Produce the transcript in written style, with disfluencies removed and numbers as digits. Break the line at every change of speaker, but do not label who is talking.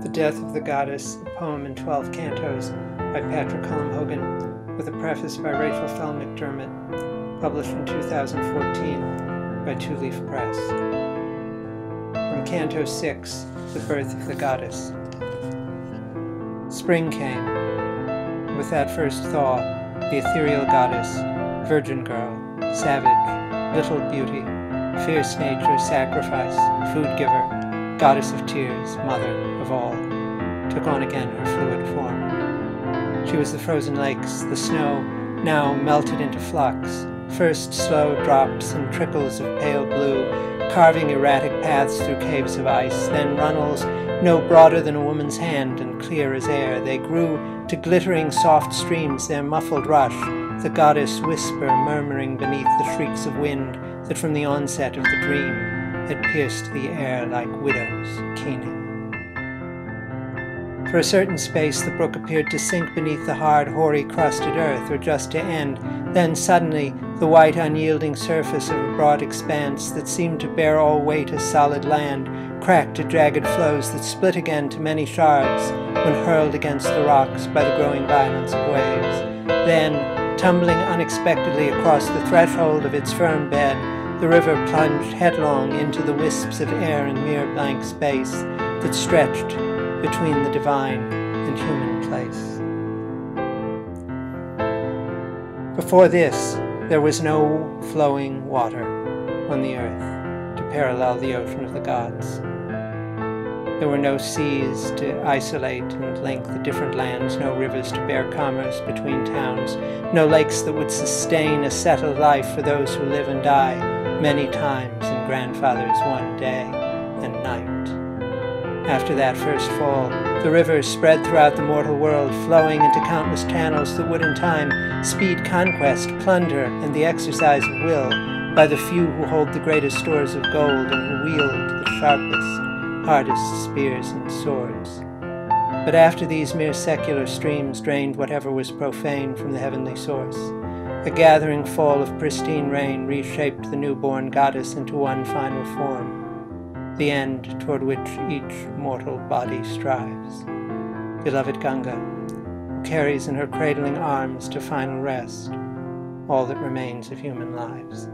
The Death of the Goddess, a poem in 12 cantos by Patrick Hogan, with a preface by Rachel Fell McDermott, published in 2014 by Two Leaf Press. From Canto VI, The Birth of the Goddess. Spring came. With that first thaw, the ethereal goddess, virgin girl, savage, little beauty, fierce nature, sacrifice, food giver, goddess of tears, mother of all, took on again her fluid form. She was the frozen lakes, the snow, now melted into flux, first slow drops and trickles of pale blue, carving erratic paths through caves of ice, then runnels no broader than a woman's hand and clear as air. They grew to glittering soft streams, their muffled rush, the goddess whisper murmuring beneath the shrieks of wind that from the onset of the dream had pierced the air like widows keening. For a certain space the brook appeared to sink beneath the hard, hoary, crusted earth, or just to end. Then suddenly the white, unyielding surface of a broad expanse that seemed to bear all weight as solid land cracked to jagged flows that split again to many shards when hurled against the rocks by the growing violence of waves. Then, tumbling unexpectedly across the threshold of its firm bed, the river plunged headlong into the wisps of air and mere blank space that stretched between the divine and human place. Before this, there was no flowing water on the earth to parallel the ocean of the gods. There were no seas to isolate and link the different lands, no rivers to bear commerce between towns, no lakes that would sustain a settled life for those who live and die many times in grandfather's one day and night. After that first fall, the rivers spread throughout the mortal world, flowing into countless channels that would in time speed conquest, plunder, and the exercise of will by the few who hold the greatest stores of gold and who wield the sharpest, hardest spears and swords. But after these mere secular streams drained whatever was profane from the heavenly source, a gathering fall of pristine rain reshaped the newborn goddess into one final form, the end toward which each mortal body strives. Beloved Ganga, who carries in her cradling arms to final rest all that remains of human lives.